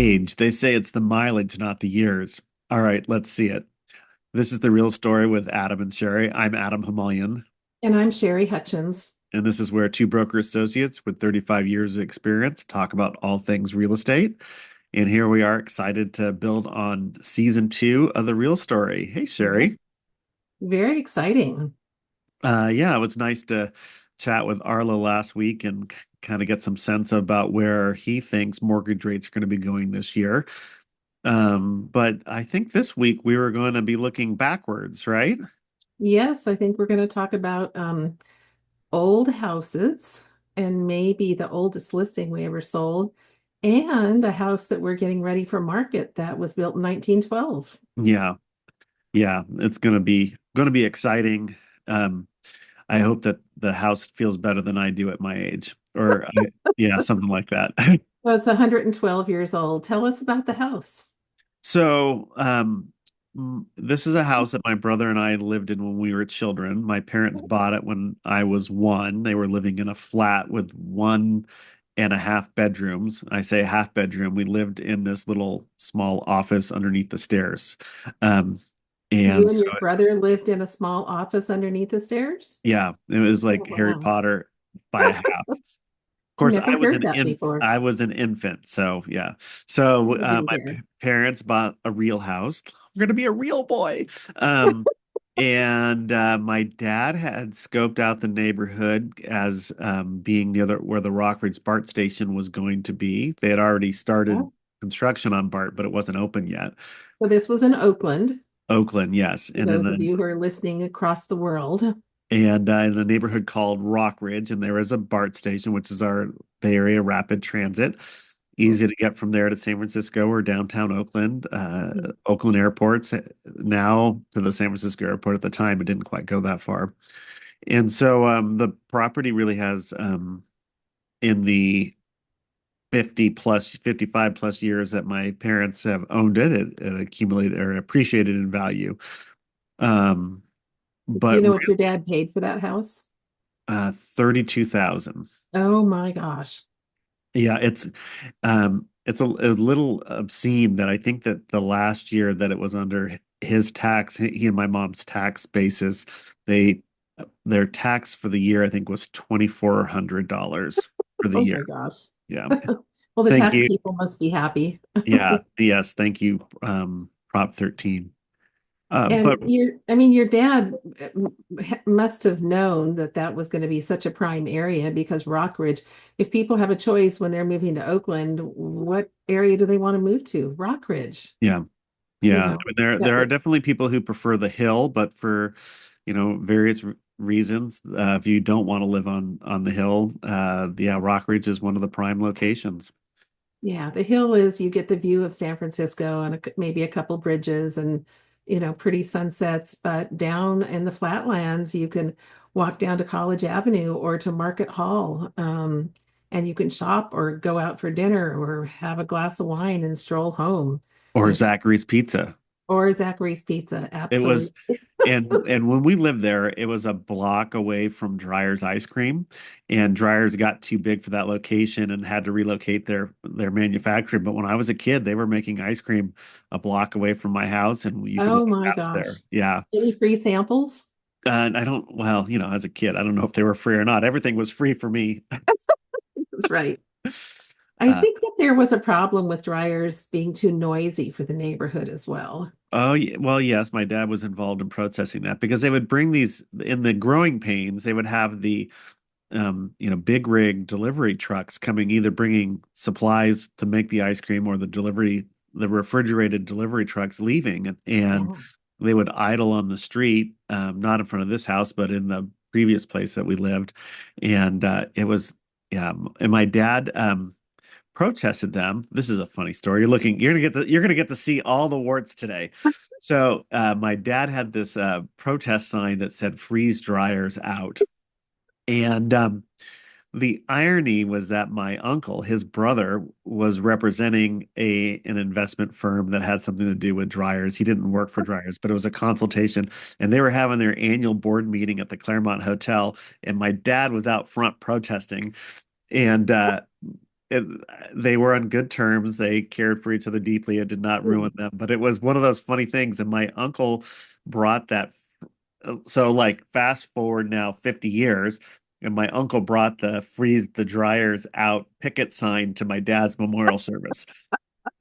Age. They say it's the mileage, not the years. All right, let's see it. This is the real story with Adam and Sherry. I'm Adam Hamalian, And I'm Sherry Hutchens. and this is where two broker associates with 35 years of experience talk about all things real estate. And here we are excited to build on season two of the real story. Hey, Yeah, Sherry. very exciting. Yeah, it was nice to chat with Arlo last week and kind of get some sense about where he thinks mortgage rates are going to be going this year. But I think this week we were going to be looking backwards, right? Yes, I think we're going to talk about old houses and maybe the oldest listing we ever sold and a house that we're getting ready for market that was built in 1912. Yeah, yeah, it's going to be exciting. Um, I hope that the house feels better than I do at my age, yeah, something like that. Well, it's 112 years old. Tell us about the house. So, this is a house that my brother and I lived in when we were children. My parents bought it when I was one. They were living in a flat with one and a half bedrooms. I say half bedroom. We lived in this little small office underneath the stairs. Um, You and and so, your brother lived in a small office underneath the stairs? yeah, it was Oh, like Harry wow. Potter by a half. Of course, Never heard that before. I was an infant, so yeah. So You didn't my care. parents bought a real house. I'm gonna be a real boy. Um, and my dad had scoped out the neighborhood as being near where the Rockridge BART station was going to be. They had already started Oh, construction on BART, but it wasn't open yet. so this was in Oakland, Oakland, yes, for those of you who are listening across the world. and in a neighborhood called Rockridge, and there is a BART station, which is our Bay Area Rapid Transit. Easy to get from there to San Francisco or downtown Oakland. Oakland airports now to the San Francisco airport. At the time, it didn't quite go that far. And so the property really has, in the 50 plus, 55 plus years that my parents have owned it, it accumulated or appreciated in value. Um, Do you but know what your dad paid for that house? 32,000. Oh my gosh. Yeah, it's a little obscene that I think that the last year that it was under his tax, he and my mom's tax basis, they their tax for the year I think was $2,400 for the Oh year. my gosh. Yeah. Well, the Thank tax you. people must be happy. Yeah. Yes. Thank you. Prop 13. And But I mean, your dad must have known that that was going to be such a prime area because Rockridge, if people have a choice when they're moving to Oakland, what area do they want to move to? Rockridge, yeah. you Yeah. I know. mean, Yeah, there are definitely people who prefer the hill, but for, various reasons, if you don't want to live on the hill, yeah, Rock Ridge is one of the prime locations. yeah, the hill is you get the view of San Francisco and maybe a couple bridges and pretty sunsets, but down in the flatlands you can walk down to College Avenue or to Market Hall, and you can shop or go out for dinner or have a glass of wine and stroll home. Or It's Zachary's Pizza. or Zachary's Pizza, It was, absolutely. and when we lived there, it was a block away from Dryer's Ice Cream, and Dryer's got too big for that location and had to relocate their manufacturing. But when I was a kid, they were making ice cream a block away from my house, and you could Oh walk my past gosh. there. Yeah. Any free samples? I don't, well, as a kid, I don't know if they were free or not. Everything was free for me. That's right. I Uh, think that there was a problem with dryers being too noisy for the neighborhood as well. oh, yeah, well, yes, my dad was involved in protesting that because they would bring these in the growing pains. They would have the big rig delivery trucks coming, either bringing supplies to make the ice cream or the refrigerated delivery trucks leaving, and Yeah. they would idle on the street, not in front of this house, but in the previous place that we lived, and it was, yeah, and my dad protested them. This is a funny story. You're gonna get to see all the warts today. So my dad had this protest sign that said "Freeze dryers out." And the irony was that my uncle, his brother, was representing an investment firm that had something to do with dryers. He didn't work for dryers, but it was a consultation, and they were having their annual board meeting at the Claremont Hotel, and my dad was out front protesting, and it, they were on good terms. They cared for each other deeply. It did not ruin Yes. them, but it was one of those funny things. And my uncle brought that. So, like, fast forward now 50 years, and my uncle brought the freeze the dryers out picket sign to my dad's memorial service.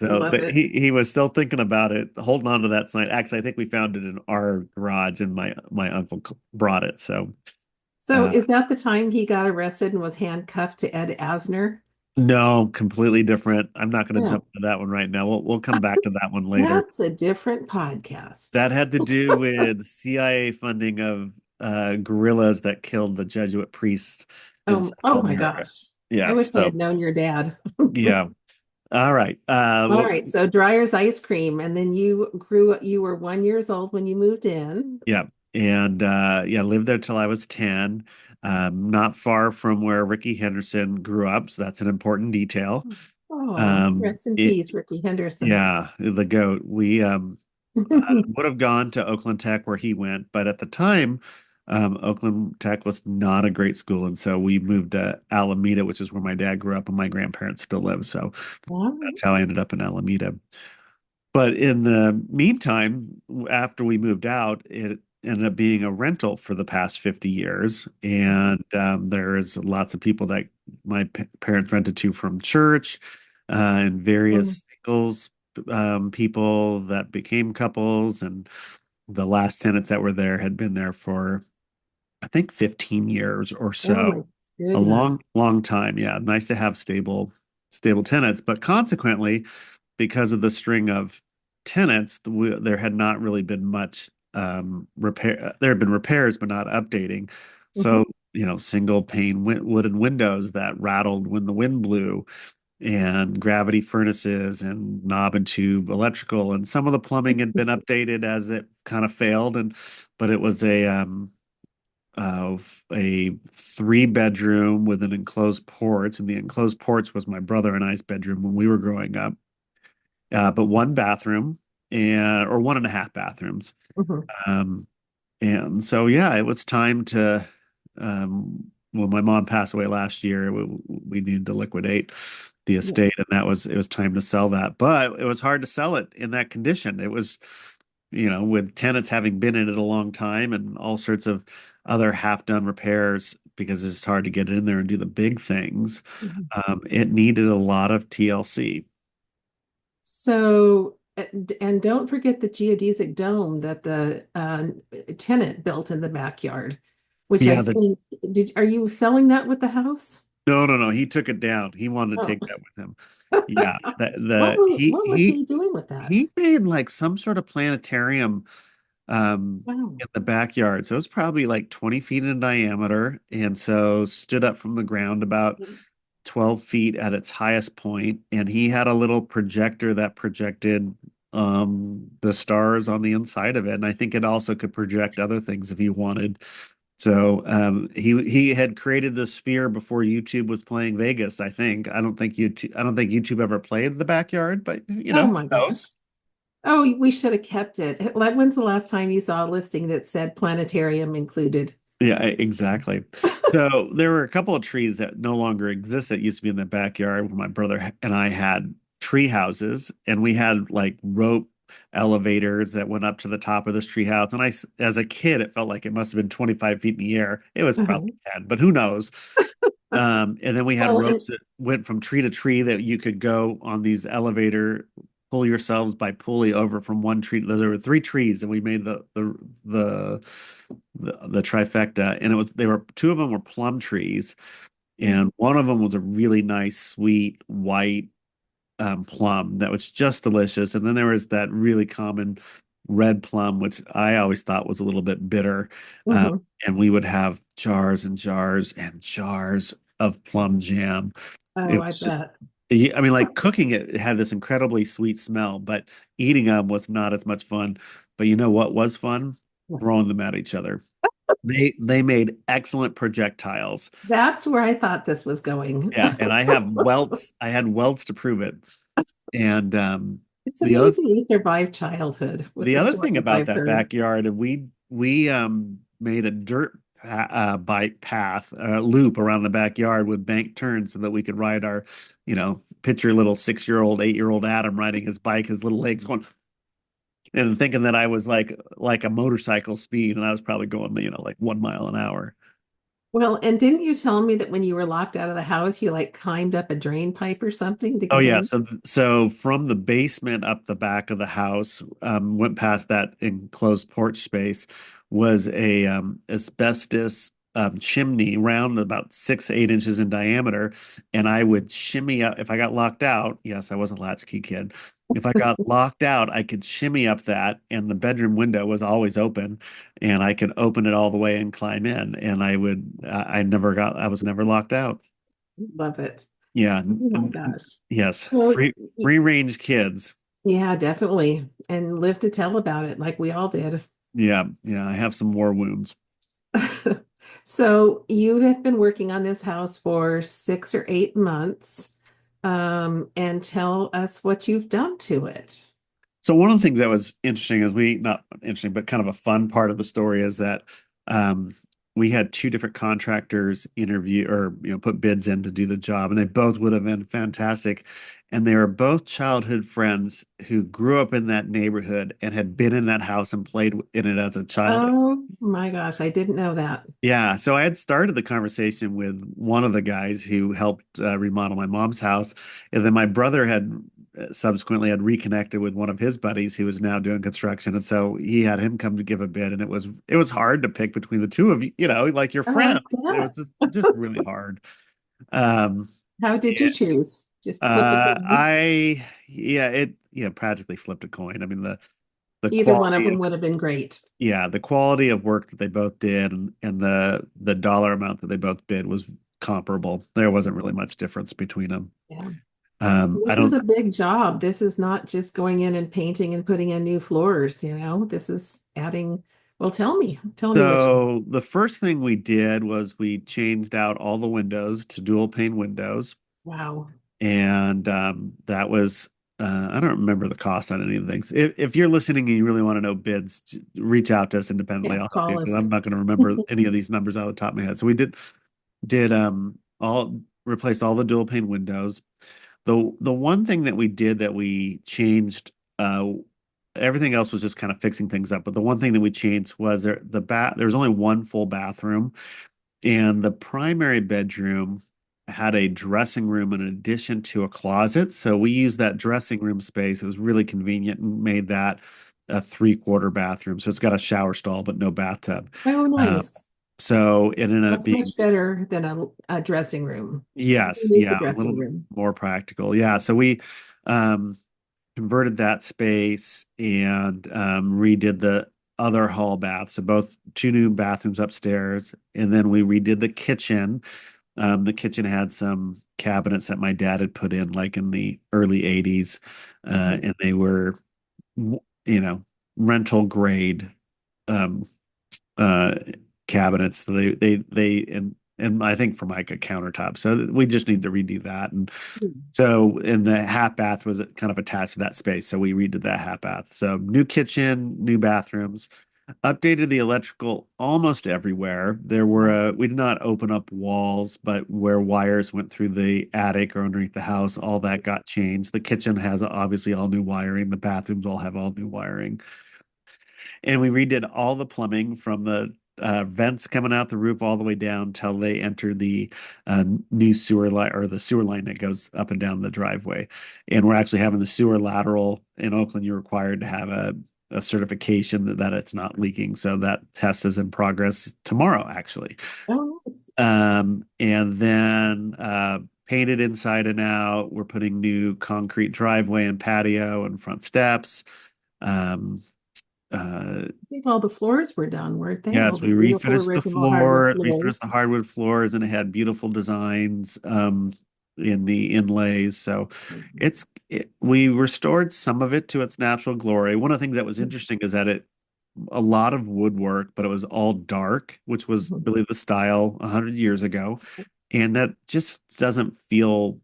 So Love it. he was still thinking about it, holding on to that sign. Actually, I think we found it in our garage, and my uncle brought it. So So uh, is that the time he got arrested and was handcuffed to Ed Asner? no, completely different. I'm not going to Yeah, jump into that one right now. We'll come back to that one later. that's a different podcast. That had to do with CIA funding of guerrillas that killed the Jesuit priests in Oh Central my America. gosh. I Yeah. wish I So had known your dad. yeah. All right. All right, so Dryer's ice cream, and then you were 1 years old when you moved in. Yeah. And yeah, lived there till I was 10. Not far from where Ricky Henderson grew up, so that's an important detail. Oh, rest in It peace, Ricky Henderson. yeah, the goat. We would have gone to Oakland Tech where he went, but at the time, Oakland Tech was not a great school, and so we moved to Alameda, which is where my dad grew up and my grandparents still live. So All right. that's how I ended up in Alameda. But in the meantime, after we moved out, it ended up being a rental for the past 50 years. And there's lots of people that my parents rented to from church and Mm, various singles people that became couples. And the last tenants that were there had been there for, I think, 15 years or oh so. my A goodness. long time. Yeah. Nice to have stable tenants. But consequently, because of the string of tenants, there had not really been much repair. There had been repairs, but not updating. Mhm. So, single pane wooden windows that rattled when the wind blew, and gravity furnaces and knob and tube electrical. And some of the plumbing had been updated as it kind of failed. But it was a 3 bedroom with an enclosed porch, and the enclosed porch was my brother and I's bedroom when we were growing up. But one bathroom or one and a half bathrooms. Mhm. Um, and so, yeah, it was time to, when my mom passed away last year, we needed to liquidate the Yeah. estate, and it was time to sell that. But it was hard to sell it in that condition. It was, with tenants having been in it a long time and all sorts of other half-done repairs because it's hard to get in there and do the big things. Mhm. It needed a lot of TLC. So, and don't forget the geodesic dome that the tenant built in the backyard, which I Yeah, think, are you selling that with the house? no. He took it down. He wanted to Oh. take that with him. Yeah, What was he doing with that? he made like some sort of planetarium Wow. in the backyard. So it was probably like 20 feet in diameter, and so stood up from the ground about 12 feet at its highest point. And he had a little projector that projected the stars on the inside of it. And I think it also could project other things if you wanted. So he had created the sphere before YouTube was playing Vegas, I think. I don't think YouTube ever played the backyard, but Oh who my gosh. knows? Oh, we should have kept it. Like, when's the last time you saw a listing that said planetarium included? Yeah, exactly. So there were a couple of trees that no longer exist that used to be in the backyard where my brother and I had tree houses, and we had like rope elevators that went up to the top of this tree house. And as a kid, it felt like it must have been 25 feet in the air. It was Uh-huh. probably 10, but who knows? And then we had Well, and ropes that went from tree to tree that you could go on these pull yourselves by pulley over from one tree. There were 3 trees, and we made the trifecta. And they were two of them were plum trees, and one of them was a really nice, sweet white plum that was just delicious. And then there was that really common red plum, which I always thought was a little bit bitter. Um, Mhm. and we would have jars and jars and jars of plum jam. Oh, It I was just, bet. I mean, like cooking it had this incredibly sweet smell, but eating them was not as much fun. But you know what was fun? Throwing them at each other. They made excellent projectiles. That's where I thought this was going. Yeah, and I have welts. I had welts to prove it. And It's the other amazing you survived childhood with the the other thing stories about I've that heard. backyard, and we made a dirt. bike path, loop around the backyard with bank turns so that we could ride our, picture little 6-year-old, 8-year-old Adam riding his bike, his little legs going, and thinking that I was like a motorcycle speed, and I was probably going, like 1 mile an hour. Well, and didn't you tell me that when you were locked out of the house, you like climbed up a drain pipe or something to Oh get yeah, in? so from the basement up the back of the house, went past that enclosed porch space, was a asbestos chimney, round about 6, 8 inches in diameter, and I would shimmy up if I got locked out. Yes, I was a latchkey kid. If I got locked out, I could shimmy up that, and the bedroom window was always open, and I could open it all the way and climb in, and I was never locked out. Love it. Yeah, Oh my gosh. yes, Well, free range kids. yeah, definitely. And live to tell about it like we all did. Yeah, yeah, I have some war wounds. So you have been working on this house for 6 or 8 months, and tell us what you've done to it. So one of the things that was interesting is not interesting, but kind of a fun part of the story is that um, we had two different contractors interview or put bids in to do the job, and they both would have been fantastic. And they were both childhood friends who grew up in that neighborhood and had been in that house and played in it as a child. Oh my gosh, I didn't know that. Yeah, so I had started the conversation with one of the guys who helped remodel my mom's house, and then my brother had subsequently had reconnected with one of his buddies who was now doing construction, and so he had him come to give a bid, and it was hard to pick between the two of you, like your Oh, I friends. It was bet. just really hard. Um, How did you choose? Just flip a coin. I yeah, practically flipped a coin. I mean the Either one of quality them would have been great. yeah, the quality of work that they both did and the dollar amount that they both bid was comparable. There wasn't really much difference between them. Yeah. I This is don't. a big job. This is not just going in and painting and putting in new floors, you know. This is adding, well, tell me what you, So the first thing we did was we changed out all the windows to dual pane windows, wow. and that was. I don't remember the cost on any of the things. If you're listening and you really want to know bids, reach out to us independently. Yeah, I'll help you call because us. I'm not going to remember any of these numbers out of the top of my head. So we did all replaced all the dual pane windows. The one thing that we did that we changed, everything else was just kind of fixing things up, but the one thing that we changed was there was only one full bathroom, and the primary bedroom had a dressing room in addition to a closet. So we used that dressing room space. It was really convenient and made that a 3/4 bathroom. So it's got a shower stall but no bathtub. Oh, Uh, nice. so it ended up That's being much better than a dressing room. You yes, need the yeah, a little dressing bit room. more practical. Yeah, so we um converted that space and redid the other hall bath. So both two new bathrooms upstairs, and then we redid the kitchen. The kitchen had some cabinets that my dad had put in like in the early 80s, Mhm. and they were, you know, rental grade um, uh, cabinets. So and I think Formica countertops. So we just need to redo that. And so, and the half bath was kind of attached to that space. So we redid that half bath. So new kitchen, new bathrooms, updated the electrical almost everywhere. We did not open up walls, but where wires went through the attic or underneath the house, all that got changed. The kitchen has obviously all new wiring. The bathrooms all have all new wiring. And we redid all the plumbing from the vents coming out the roof all the way down till they enter the new sewer line or the sewer line that goes up and down the driveway. And we're actually having the sewer lateral in Oakland. You're required to have a certification that it's not leaking. So that test is in progress tomorrow, actually. Oh, nice. And then painted inside and out. We're putting new concrete driveway and patio and front steps. Um, uh, I think all the floors were done, weren't they? All Yes, the we beautiful refinished the original hardwood floor, refinished floors. the hardwood floors, and it had beautiful designs in the inlays. So we restored some of it to its natural glory. One of the things that was interesting is that a lot of woodwork, but it was all dark, which was really the style 100 years ago. And that just doesn't feel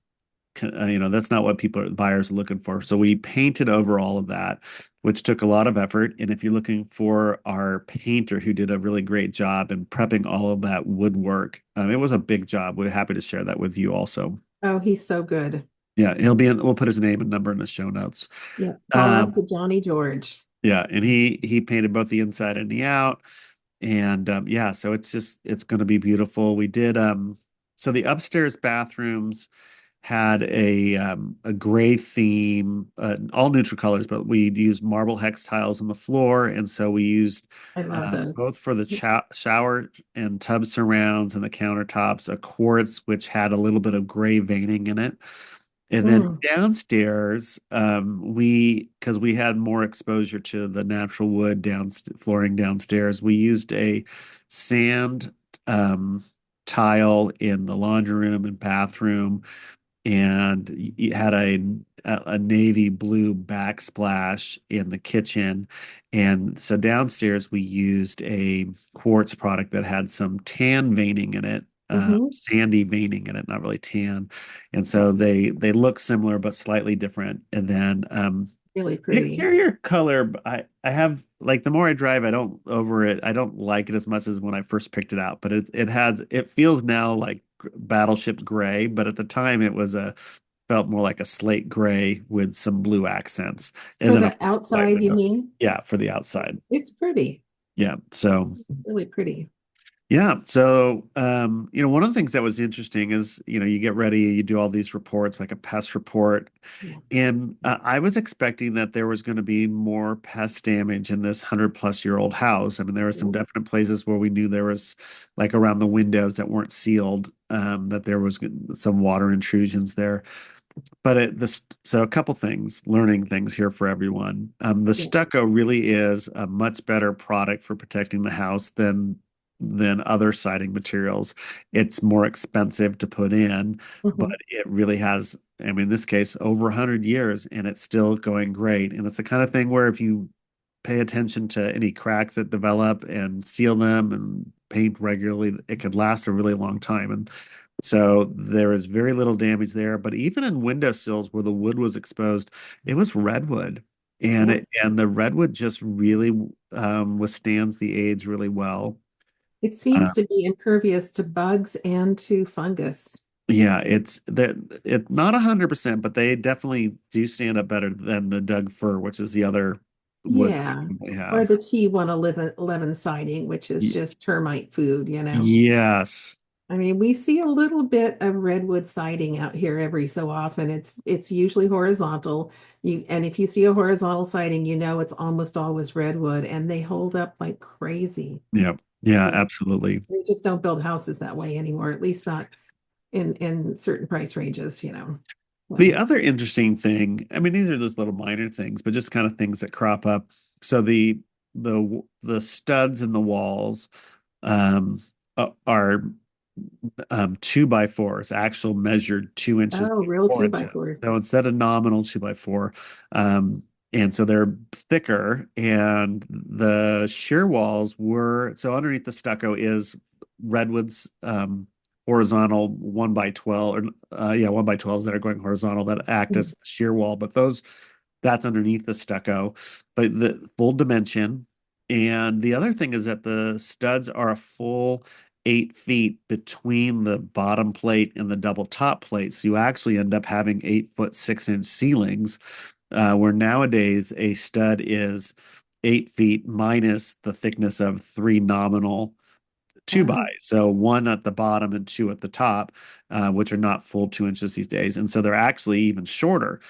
that's not what buyers are looking for. So we painted over all of that, which took a lot of effort. And if you're looking for our painter who did a really great job in prepping all of that woodwork, it was a big job. We're happy to share that with you also. Oh, he's so good. Yeah, we'll put his name and number in the show notes. Yeah. Call out Um, to Johnny George. yeah, and he painted both the inside and the out. And yeah, so it's going to be beautiful. We did so the upstairs bathrooms had a gray theme, all neutral colors, but we used marble hex tiles on the floor, and so we used I love those. both for the shower and tub surrounds and the countertops, a quartz which had a little bit of gray veining in it. And then Mm, downstairs, because we had more exposure to the natural wood flooring downstairs, we used a sand um, tile in the laundry room and bathroom, and it had a navy blue backsplash in the kitchen. And so downstairs we used a quartz product that had some tan veining in it, hmm. sandy veining in it, not really tan. And so they look similar but slightly different. And then Really the pretty. exterior color, I have like the more I drive, I don't like it as much as when I first picked it out. But it feels now like battleship gray, but at the time it was a felt more like a slate gray with some blue accents, and For then of the course white outside, you windows. mean? Yeah, for the outside. It's pretty. Yeah, so Really pretty. yeah, so one of the things that was interesting is you get ready, you do all these reports like a pest report. Yeah. And I was expecting that there was going to be more pest damage in this 100-plus-year-old house. I mean, there were some Yeah. definite places where we knew there was, like around the windows that weren't sealed, that there was some water intrusions there. But so a couple things, learning things here for everyone. The Yeah. stucco really is a much better product for protecting the house than other siding materials. It's more expensive to put in, but Hmm. it really has, I mean, in this case, over 100 years, and it's still going great. And it's the kind of thing where if you pay attention to any cracks that develop and seal them and paint regularly, it could last a really long time. And so there is very little damage there. But even in windowsills where the wood was exposed, it was redwood. And Yeah. the redwood just really withstands the age really well. It Uh, seems to be impervious to bugs and to fungus. yeah, it's not 100%, but they definitely do stand up better than the Doug fir, which is the other wood Yeah. they Or have. the T111 siding, which is Y- just termite food, you know. yes. I mean, we see a little bit of redwood siding out here every so often. It's usually horizontal. And if you see a horizontal siding, you know it's almost always redwood, and they hold up like crazy. Yep. Yeah, Yeah. absolutely. They just don't build houses that way anymore, at least not in certain price ranges, you know. The So, other interesting thing, I mean, these are just little minor things, but just kind of things that crop up. So the studs in the walls um, are 2x4s, actual measured 2 inches oh, by real four two by inches. fours. So instead of nominal 2x4, and so they're thicker, and the shear walls were so underneath the stucco is redwoods, horizontal 1x12, or yeah, 1x12s that are going horizontal that act as Mhm. the shear wall, but that's underneath the stucco, but the full dimension. And the other thing is that the studs are a full 8 feet between the bottom plate and the double top plate. So you actually end up having 8 foot 6 inch ceilings, where nowadays a stud is 8 feet minus the thickness of three nominal two by. Oh, So one at the bottom and two at the top, which are not full 2 inches these days. And so they're actually even shorter.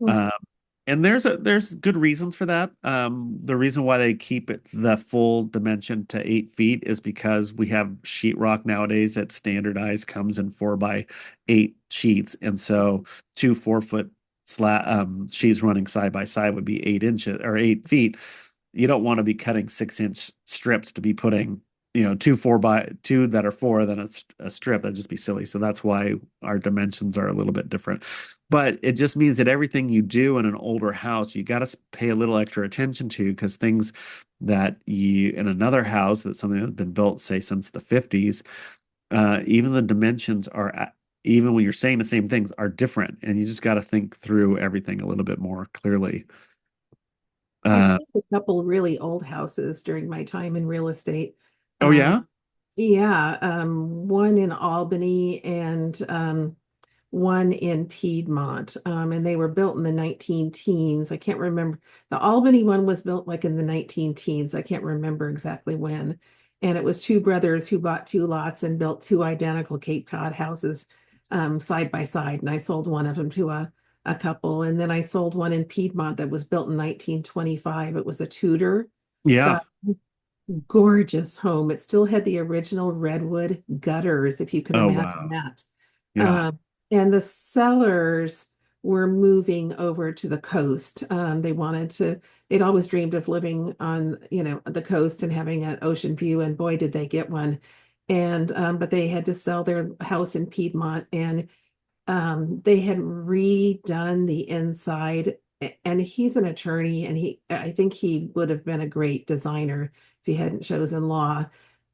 mm, Um, and there's good reasons for that. The reason why they keep it the full dimension to 8 feet is because we have sheetrock nowadays that standardized comes in 4x8 sheets, and so two 4 foot sheets running side by side would be 8 inches or 8 feet. You don't want to be cutting 6 inch strips to be putting two 4x2 that are four, then a strip. That'd just be silly. So that's why our dimensions are a little bit different. But it just means that everything you do in an older house, you got to pay a little extra attention to, because things that you in another house, that's something that's been built, say, since the 50s, even the dimensions are even when you're saying the same things, are different, and you just got to think through everything a little bit more clearly. I've Uh, seen a couple really old houses during my time in real estate. oh Um, yeah, yeah, one in Albany and one in Piedmont, and they were built in the 19 teens. I can't remember. The Albany one was built like in the 19 teens. I can't remember exactly when. And it was two brothers who bought two lots and built two identical Cape Cod houses side by side. And I sold one of them to a couple. And then I sold one in Piedmont that was built in 1925. It was a Tudor yeah. style, gorgeous home. It still had the original redwood gutters, if you can Oh imagine wow, that. yeah, Um, and the sellers were moving over to the coast. They'd always dreamed of living on, the coast and having an ocean view, and boy, did they get one. And but they had to sell their house in Piedmont, and they had redone the inside. And he's an attorney, and I think he would have been a great designer if he hadn't chosen law.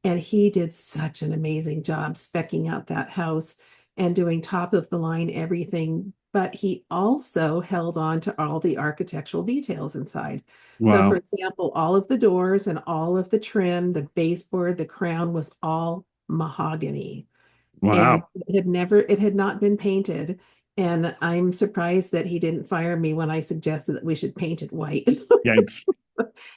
And he did such an amazing job specking out that house and doing top of the line everything. But he also held on to all the architectural details inside. So, for wow, example, all of the doors and all of the trim, the baseboard, the crown was all mahogany, and wow. it had not been painted. And I'm surprised that he didn't fire me when I suggested that we should paint it white. Yikes.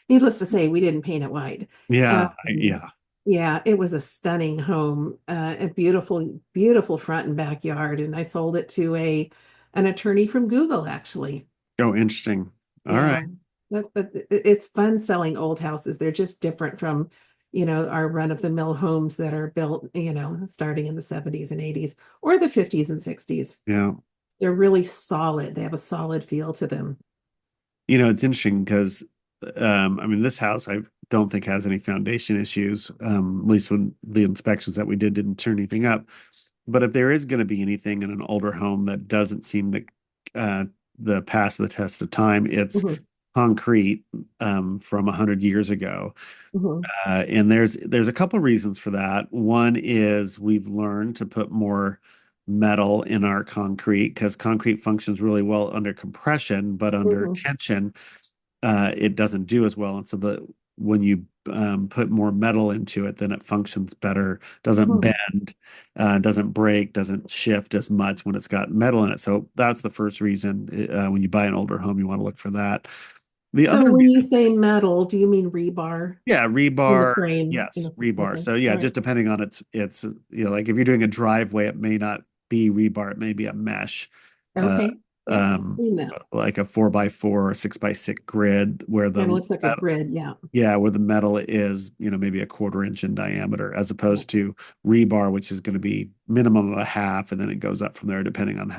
Needless to say, we didn't paint it white. Yeah, Um, yeah. yeah, it was a stunning home, a beautiful, beautiful front and backyard. And I sold it to an attorney from Google, actually. Oh, interesting. All right. Yeah, but it's fun selling old houses. They're just different from, our run-of-the-mill homes that are built, starting in the 70s and 80s or the 50s and 60s. Yeah. They're really solid. They have a solid feel to them. It's interesting because, I mean, this house I don't think has any foundation issues. At least when the inspections that we did didn't turn anything up. But if there is going to be anything in an older home that doesn't seem to uh, pass the test of time, it's Mhm, concrete from 100 years ago. mhm, And there's a couple reasons for that. One is we've learned to put more metal in our concrete because concrete functions really well under compression, but under mhm, tension, it doesn't do as well. And so the when you put more metal into it, then it functions better, doesn't mhm. bend, doesn't break, doesn't shift as much when it's got metal in it. So that's the first reason. When you buy an older home, you want to look for that. The So other when you reason, say metal, do you mean rebar yeah, in the rebar. frame? Yes, rebar. Okay, So yeah, all right. just depending on its like if you're doing a driveway, it may not be rebar, it may be a mesh. Uh Okay. Yeah, I've um seen that. like a 4x4 or 6x6 grid where Kind of looks like a grid. Yeah. where the metal is, maybe a quarter inch in diameter, as Yeah. opposed to rebar, which is going to be minimum of a half, and then it goes up from there depending on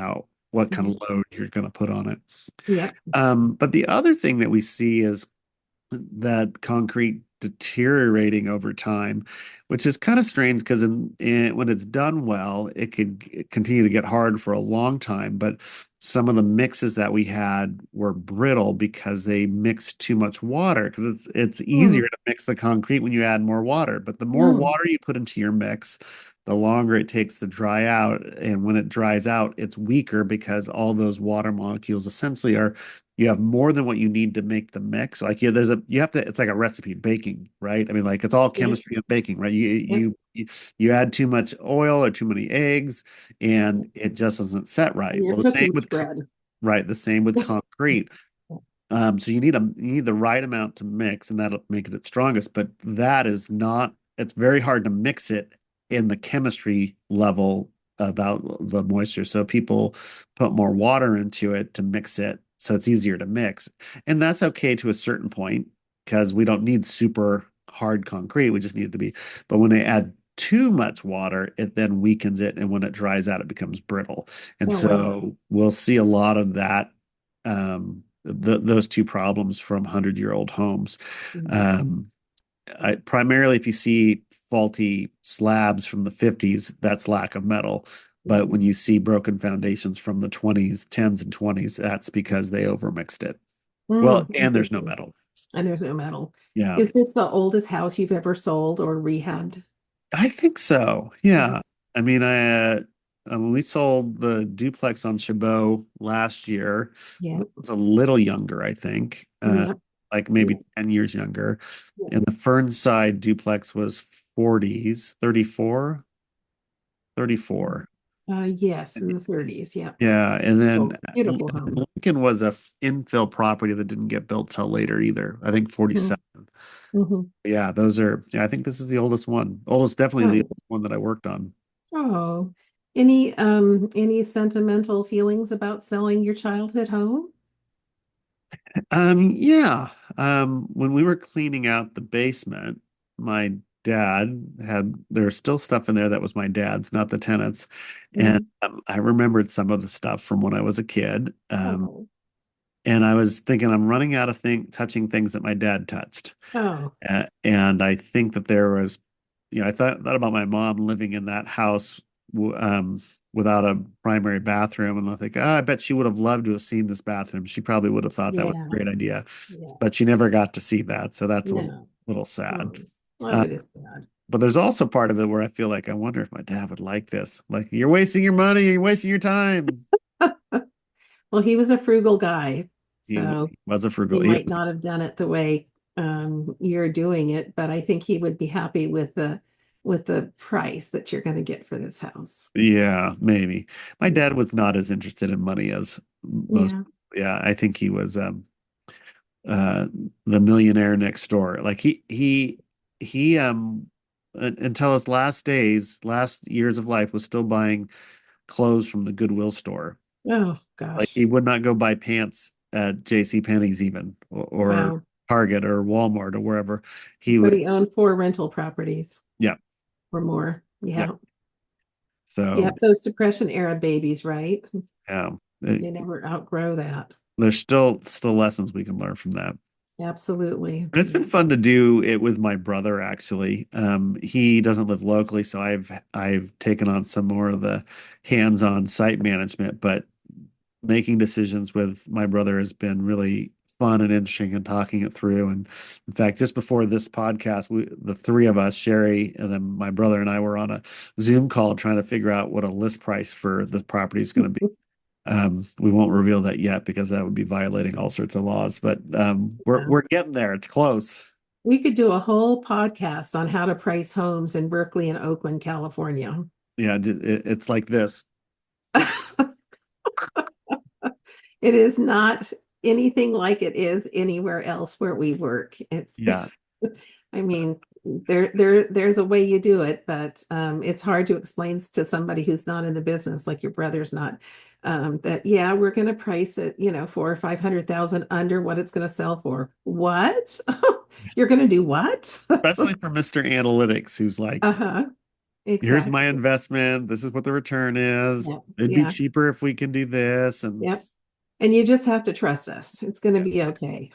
what kind Mhm. of load you're going to put on it. Yep. But the other thing that we see is that concrete deteriorating over time, which is kind of strange because when it's done well, it could continue to get hard for a long time. But some of the mixes that we had were brittle because they mixed too much water. Because it's easier Mm, to mix the concrete when you add more water, but the more mm, water you put into your mix, the longer it takes to dry out. And when it dries out, it's weaker because all those water molecules essentially are you have more than what you need to make the mix. Like you have to, it's like a recipe baking, right? I mean, like it's all yeah. chemistry and baking, right? Yep. You add too much oil or too many eggs and it just doesn't set right. And your Well, the same cooking with spread. right, the same with concrete. So you need the right amount to mix, and that'll make it its strongest. But that is not. It's very hard to mix it in the chemistry level about the moisture. So people put more water into it to mix it, so it's easier to mix, and that's okay to a certain point because we don't need super hard concrete. We just need it to be. But when they add too much water, it then weakens it, and when it dries out, it becomes brittle. And Oh, wow. so we'll see a lot of that those two problems from 100-year-old homes. Mhm. Um, Primarily, if you see faulty slabs from the 50s, that's lack of metal. But Mhm. when you see broken foundations from the 20s, 10s, and 20s, that's because they overmixed it. Well, and there's no Interesting. metal. And there's no metal. Yeah, Is this the oldest house you've ever sold or rehabbed? I think so. Okay. Yeah. I mean, when we sold the duplex on Chabot last year. I Yeah. was a little younger, I think, Yeah. like Yeah. maybe 10 years younger. Yeah. And the Fernside duplex was 40s, 34, 34. Yes, in the 30s. Yeah. Yeah, and then Oh, beautiful home. Lincoln was a infill property that didn't get built till later either. I think Hmm. 47. Hmm. Yeah, those are, yeah, I think this is the oldest one. Oldest, definitely the Oh, oldest one that I worked on. oh. Any sentimental feelings about selling your childhood home? Yeah. When we were cleaning out the basement, my dad there's still stuff in there that was my dad's, not the tenants. And Hmm. I remembered some of the stuff from when I was a kid. Oh, And I was thinking I'm running out of touching things that my dad touched. oh, And I think that there was, I thought about my mom living in that house without a primary bathroom. And I think, oh, I bet she would have loved to have seen this bathroom. She probably would have thought that was yeah, a great idea, yeah. but she never got to see that. So that's a No. little sad. Oh, oh, Uh, it is sad. but there's also part of it where I feel like I wonder if my dad would like this. Like, you're wasting your money, you're wasting your time. Well, he was a frugal guy, so He was a he frugal. might not have done it the way you're doing it, but I think he would be happy with the price that you're going to get for this house. Yeah, maybe. My dad was not as interested in money as most. Yeah. Yeah, I think he was uh the millionaire next door. Like he until his last days, last years of life was still buying clothes from the Goodwill store. Oh Like gosh. he would not go buy pants at J.C. Penney's even or Wow. Target or Walmart or wherever. He But would he owned four rental properties yeah, or more. yeah. Yeah. Yeah. So Those Depression era babies, right? yeah, You never outgrow that. there's still lessons we can learn from that. Absolutely. And it's been Yeah. fun to do it with my brother, actually. He doesn't live locally, so I've taken on some more of the hands-on site management, but making decisions with my brother has been really fun and interesting and talking it through. And in fact, just before this podcast, the three of us, Sherry, and then my brother and I were on a Zoom call trying to figure out what a list price for the property is going to be. We won't reveal that yet because that would be violating all sorts of laws, but we're Yeah. we're getting there. It's close. We could do a whole podcast on how to price homes in Berkeley and Oakland, California. Yeah, it's like this. It is not anything like it is anywhere else where we work. It's, Yeah, I mean, there's a way you do it, but it's hard to explain to somebody who's not in the business, like your brother's not, that yeah, we're going to price it, 400,000 or 500,000 under what it's going to sell for. What? You're going to do what? especially for Mr. Analytics, who's like, Uh-huh. here's my Exactly. investment. This is what the return is. Yeah. It'd be Yeah. cheaper if we can do this. And Yep. And you just have to trust us. It's going to yeah, be okay.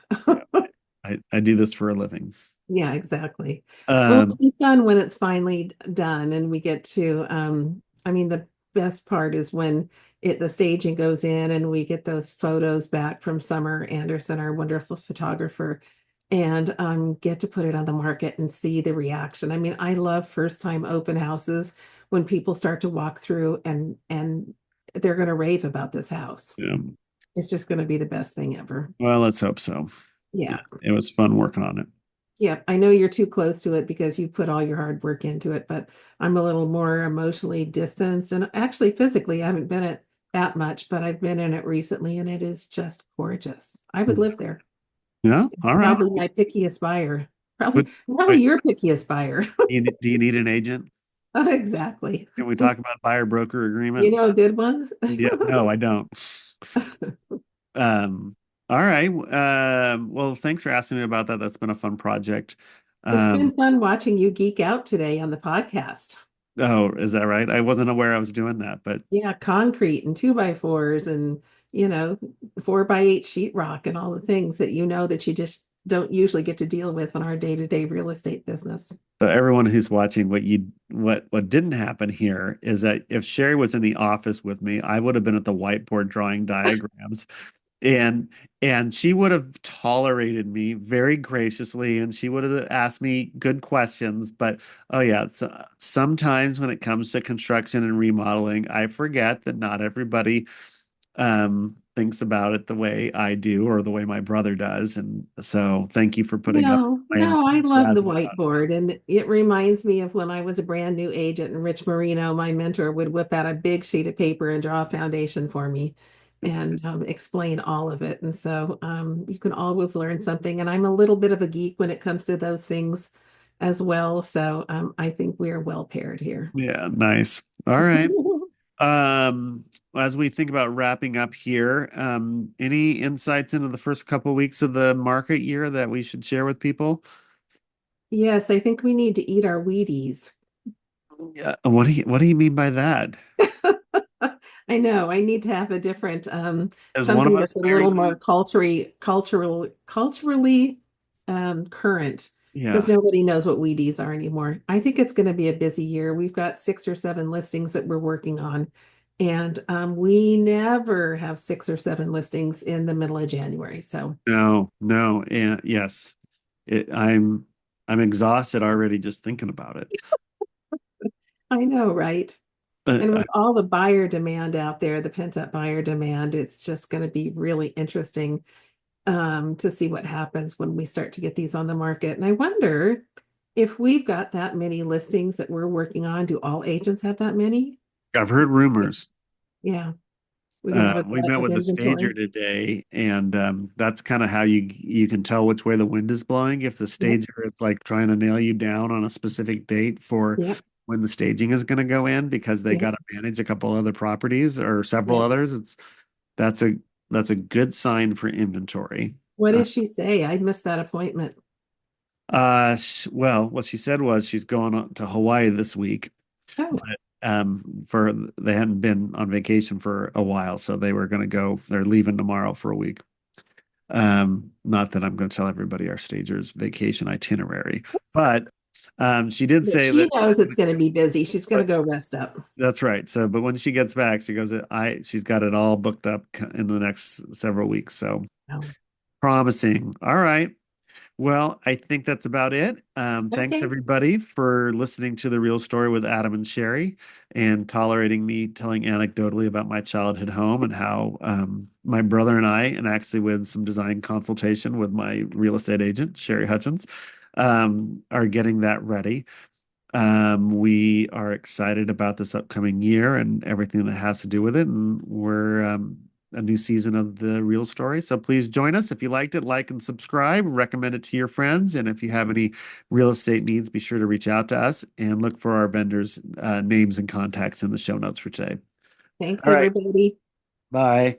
yeah, I do this for a living. Yeah, exactly. Well, it'll Um, be fun when it's finally done and we get to, I mean, the best part is when the staging goes in and we get those photos back from Summer Anderson, our wonderful photographer, and get to put it on the market and see the reaction. I mean, I love first time open houses when people start to walk through and they're going to rave about this house. yeah. It's just going to be the best thing ever. Well, let's hope so. Yeah, Yeah. it was fun working on it. Yeah, I know you're too close to it because you put all your hard work into it, but I'm a little more emotionally distanced and actually physically I haven't been it that much, but I've been in it recently and it is just gorgeous. I would live there. Yeah, all right. Probably my pickiest buyer. But Probably wait, your pickiest buyer. do you need an agent? Exactly. Can we talk about buyer broker You agreement? know a good one? Yeah, no, I don't. Um, all right. Well, thanks for asking me about that. That's been a fun project. It's been Um, fun watching you geek out today on the podcast. oh, is that right? I wasn't aware I was doing that, but Yeah, concrete and two by fours and, you know, 4x8 sheetrock and all the things that that you just don't usually get to deal with in our day-to-day real estate business. so everyone who's watching, what didn't happen here is that if Sherry was in the office with me, I would have been at the whiteboard drawing diagrams, and and she would have tolerated me very graciously, and she would have asked me good questions. But oh yeah, so, sometimes when it comes to construction and remodeling, I forget that not everybody thinks about it the way I do or the way my brother does. And so thank you for putting up No, my no, I love the enthusiasm about whiteboard. And it reminds me of when I was a brand new agent and Rich Marino, my mentor, would whip out a big sheet of paper and draw a foundation for me and explain all of it. And so you can always learn something. And I'm a little bit of a geek when it comes to those things as well. So I think we are well paired here. Yeah, nice. All right. Um, as we think about wrapping up here, any insights into the first couple weeks of the market year that we should share with people? Yes, I think we need to eat our Wheaties. Yeah, what do you mean by that? I know. I need to have a different Is one of something us that's a little more clearly, culturally current because yeah. nobody knows what Wheaties are anymore. I think it's going to be a busy year. We've got 6 or 7 listings that we're working on, and we never have 6 or 7 listings in the middle of January. So No, no, and yes. It, I'm exhausted already just thinking about it. I know, right? But And with all the buyer demand out there, the pent-up buyer demand, it's just going to be really interesting to see what happens when we start to get these on the market. And I wonder if we've got that many listings that we're working on, do all agents have that many? I've heard rumors. Yeah, we're going to have a We glut met of with the stager inventory. today, and that's kind of how you can tell which way the wind is blowing. If the Yep, stager is like trying to nail you down on a specific date for yep, when the staging is going to go in because they got yep, to manage a couple other properties or several yep. others, that's a that's a good sign for inventory. What Uh, did she say? I missed that appointment. well, what she said was she's going to Hawaii this week. Oh, But for they hadn't been on vacation for a while, so they were going to go. They're leaving tomorrow for a week. Not that I'm going to tell everybody our stager's vacation itinerary, but she did but say she that. knows it's going to be busy. She's going to go rest up. That's right. So, but when she gets back, she goes, she's got it all booked up in the next several weeks. So Oh, promising. All right. Well, I think that's about it. Thanks okay. everybody for listening to the real story with Adam and Sherry and tolerating me telling anecdotally about my childhood home and how my brother and I, and actually with some design consultation with my real estate agent, Sherry Hutchens, are getting that ready. We are excited about this upcoming year and everything that has to do with it. And we're a new season of the real story. So please join us. If you liked it, like and subscribe, recommend it to your friends. And if you have any real estate needs, be sure to reach out to us and look for our vendors' names and contacts in the show notes for today. Thanks, All right. everybody. Bye.